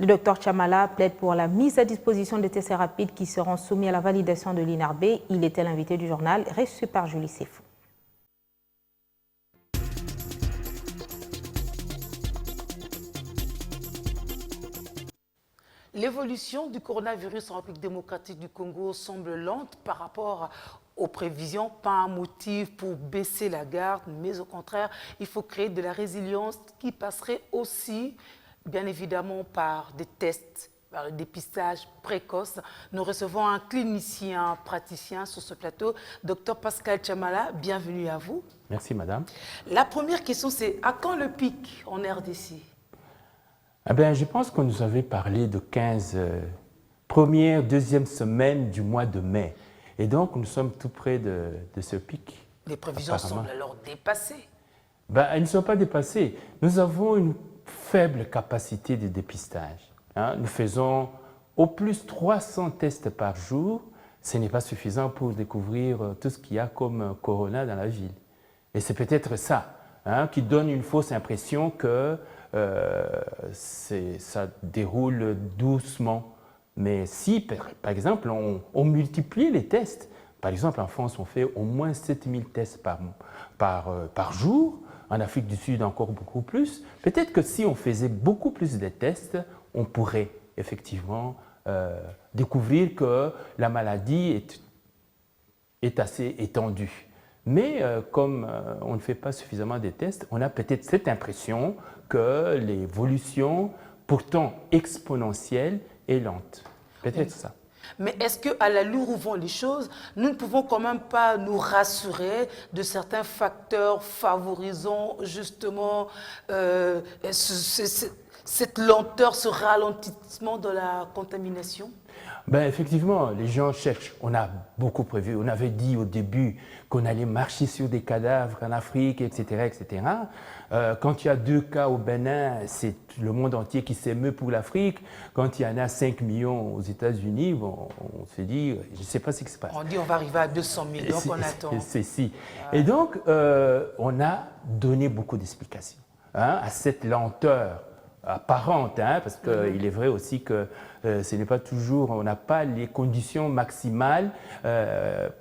Le docteur Chamala plaide pour la mise à disposition de tests rapides qui seront soumis à la validation de l'INRB. Il était l'invité du journal, reçu par Julie Sefou. L'évolution du coronavirus en République démocratique du Congo semble lente par rapport aux prévisions, pas un motif pour baisser la garde, mais au contraire, il faut créer de la résilience qui passerait aussi, bien évidemment, par des tests, par le dépistage précoce. Nous recevons un clinicien praticien sur ce plateau, Dr Pascal Chamala, bienvenue à vous. Merci madame. La première question, c'est à quand le pic en RDC? Eh bien, je pense qu'on nous avait parlé de 15 première, deuxième semaine du mois de mai. Et donc, nous sommes tout près de ce pic. Les prévisions semblent alors dépassées. Ben, elles ne sont pas dépassées. Nous avons une faible capacité de dépistage. Hein. Nous faisons au plus 300 tests par jour. Ce n'est pas suffisant pour découvrir tout ce qu'il y a comme corona dans la ville. Et c'est peut-être ça qui donne une fausse impression que ça déroule doucement. Mais si, par exemple, on multiplie les tests, par exemple en France, on fait au moins 7000 tests par jour, en Afrique du Sud encore beaucoup plus, peut-être que si on faisait beaucoup plus de tests, on pourrait effectivement découvrir que la maladie est assez étendue. Mais comme on ne fait pas suffisamment de tests, on a peut-être cette impression que l'évolution, pourtant exponentielle, est lente. Peut-être ça. Mais est-ce qu'à l'allure où vont les choses, nous ne pouvons quand même pas nous rassurer de certains facteurs favorisant justement cette lenteur, ce ralentissement de la contamination? Ben, effectivement, les gens cherchent. On a beaucoup prévu. On avait dit au début qu'on allait marcher sur des cadavres en Afrique, etc. etc. Quand il y a 2 cas au Bénin, c'est le monde entier qui s'émeut pour l'Afrique. Quand il y en a 5 millions aux États-Unis, bon, on se dit, je ne sais pas ce qui se passe. On dit on va arriver à 200 millions qu'on attend. C'est si. Et donc, on a donné beaucoup d'explications à cette lenteur apparente, parce qu'il est vrai aussi que ce n'est pas toujours, on n'a pas les conditions maximales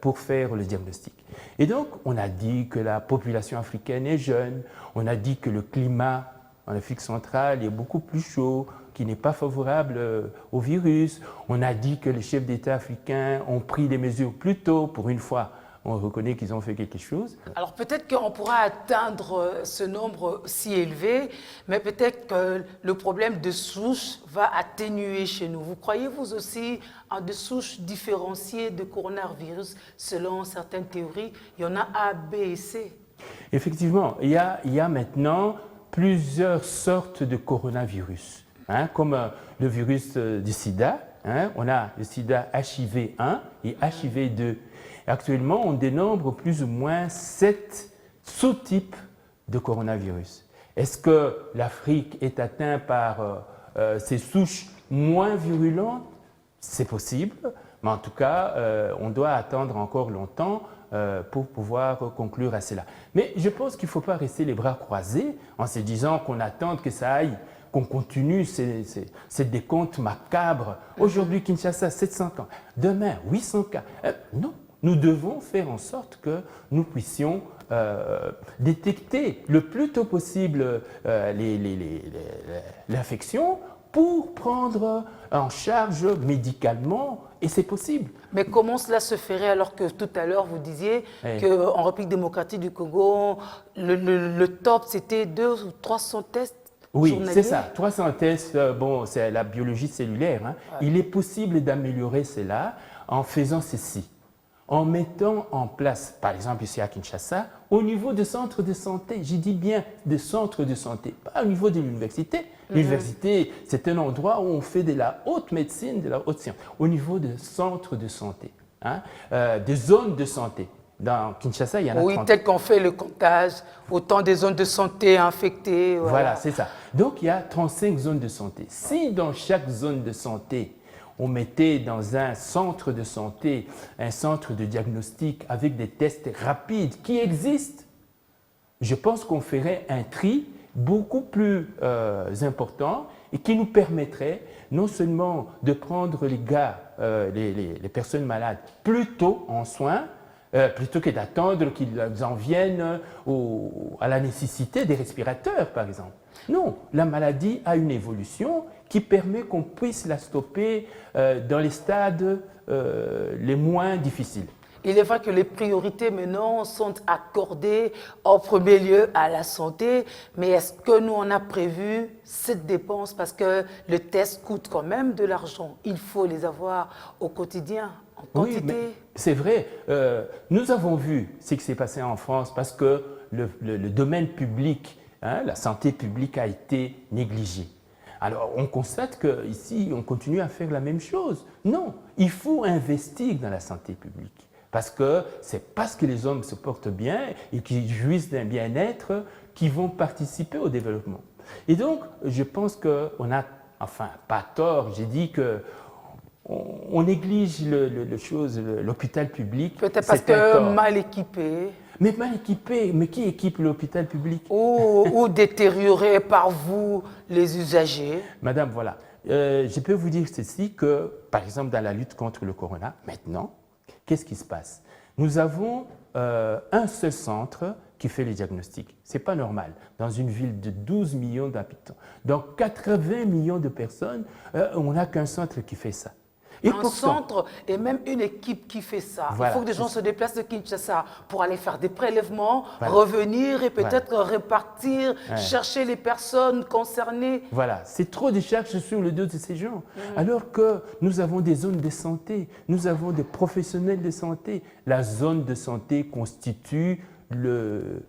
pour faire le diagnostic. Et donc, on a dit que la population africaine est jeune, on a dit que le climat en Afrique centrale est beaucoup plus chaud, qui n'est pas favorable au virus. On a dit que les chefs d'État africains ont pris des mesures plus tôt, pour une fois. On reconnaît qu'ils ont fait quelque chose. Alors peut-être qu'on pourra atteindre ce nombre si élevé, mais peut-être que le problème de souche va atténuer chez nous. Vous croyez-vous aussi en des souches différenciées de coronavirus selon certaines théories? Il y en a A, B et C. Effectivement, il y a maintenant plusieurs sortes de coronavirus, comme le virus du sida. On a le sida HIV-1 et HIV-2. Actuellement, on dénombre plus ou moins 7 sous-types de coronavirus. Est-ce que l'Afrique est atteinte par ces souches moins virulentes? C'est possible, mais en tout cas, on doit attendre encore longtemps pour pouvoir conclure à cela. Mais je pense qu'il ne faut pas rester les bras croisés en se disant qu'on attend que ça aille, qu'on continue ces décomptes macabres. Aujourd'hui, Kinshasa, 700 cas. Demain, 800 cas. Non. Nous devons faire en sorte que nous puissions détecter le plus tôt possible l'infection pour prendre en charge médicalement, et c'est possible. Mais comment cela se ferait alors que tout à l'heure vous disiez qu'en République démocratique du Congo, le top c'était 200 ou 300 tests? Oui, c'est ça, 300 tests, bon, c'est la biologie cellulaire. Ouais. Il est possible d'améliorer cela en faisant ceci. En mettant en place, par exemple ici à Kinshasa, au niveau des centres de santé, j'ai dit bien des centres de santé, pas au niveau de l'université. L'université, c'est un endroit où on fait de la haute médecine, de la haute science. Au niveau des centres de santé, des zones de santé. Dans Kinshasa, il y en a 30. Oui, tel qu'on fait le comptage, autant des zones de santé infectées. Voilà, c'est ça. Donc, il y a 35 zones de santé. Si dans chaque zone de santé, on mettait dans un centre de santé, un centre de diagnostic avec des tests rapides qui existent, je pense qu'on ferait un tri beaucoup plus important et qui nous permettrait non seulement de prendre les personnes malades plus tôt en soins, plutôt que d'attendre qu'ils en viennent à la nécessité des respirateurs, par exemple. Non, la maladie a une évolution qui permet qu'on puisse la stopper dans les stades les moins difficiles. Il est vrai que les priorités maintenant sont accordées en premier lieu à la santé, mais est-ce que nous on a prévu cette dépense parce que le test coûte quand même de l'argent. Il faut les avoir au quotidien, en quantité. Oui, c'est vrai. Nous avons vu ce qui s'est passé en France parce que le domaine public, la santé publique a été négligée. Alors, on constate qu'ici, on continue à faire la même chose. Non, il faut investir dans la santé publique. Parce que c'est parce que les hommes se portent bien et qu'ils jouissent d'un bien-être qui vont participer au développement. Et donc, je pense qu'on a, enfin, pas tort, j'ai dit qu'on néglige l'hôpital public. Peut-être parce que mal équipé. Mais mal équipé, mais qui équipe l'hôpital public? Ou détérioré par vous, les usagers. Madame, voilà. Je peux vous dire ceci, que par exemple dans la lutte contre le corona, maintenant, qu'est-ce qui se passe? Nous avons un seul centre qui fait les diagnostics. Ce n'est pas normal. Dans une ville de 12 millions d'habitants, dans 80 millions de personnes, on n'a qu'un centre qui fait ça. Et un centre et même une équipe qui fait ça. Voilà. Il faut que des gens se déplacent de Kinshasa pour aller faire des prélèvements, voilà, revenir et peut-être repartir, chercher les personnes concernées. Voilà, c'est trop de charges sur le dos de ces gens. Alors que nous avons des zones de santé, nous avons des professionnels de santé. La zone de santé constitue le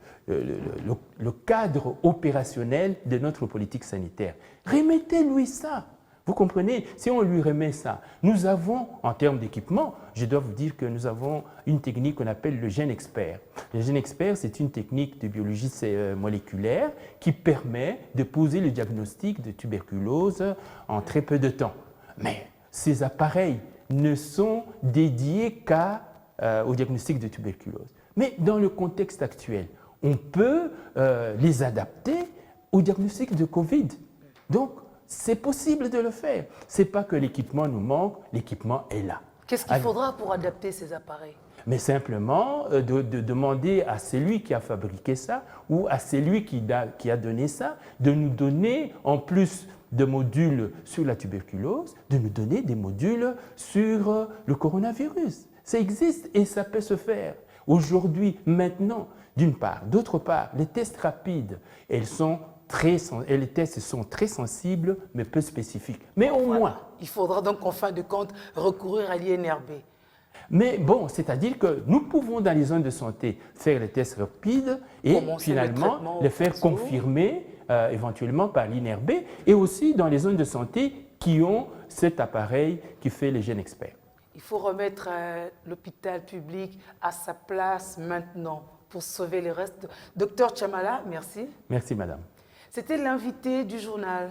cadre opérationnel de notre politique sanitaire. Remettez-lui ça. Vous comprenez? Si on lui remet ça, nous avons, en termes d'équipement, je dois vous dire que nous avons une technique qu'on appelle le gène expert. Le gène expert, c'est une technique de biologie moléculaire qui permet de poser le diagnostic de tuberculose en très peu de temps. Mais ces appareils ne sont dédiés qu'au diagnostic de tuberculose. Mais dans le contexte actuel, on peut les adapter au diagnostic de Covid. Donc, c'est possible de le faire. Ce n'est pas que l'équipement nous manque, l'équipement est là. Qu'est-ce qu'il faudra pour adapter ces appareils? Mais simplement de demander à celui qui a fabriqué ça ou à celui qui a donné ça de nous donner, en plus de modules sur la tuberculose, de nous donner des modules sur le coronavirus. Ça existe et ça peut se faire. Aujourd'hui, maintenant, d'une part. D'autre part, les tests rapides, les tests sont très sensibles, mais peu spécifiques. Mais au moins... Il faudra donc, en fin de compte, recourir à l'INRB. Mais bon, c'est-à-dire que nous pouvons, dans les zones de santé, faire les tests rapides et finalement les faire confirmer éventuellement par l'INRB et aussi dans les zones de santé qui ont cet appareil qui fait les gènes experts. Il faut remettre l'hôpital public à sa place maintenant pour sauver le reste. Docteur Chamala, merci. Merci, madame. C'était l'invité du journal.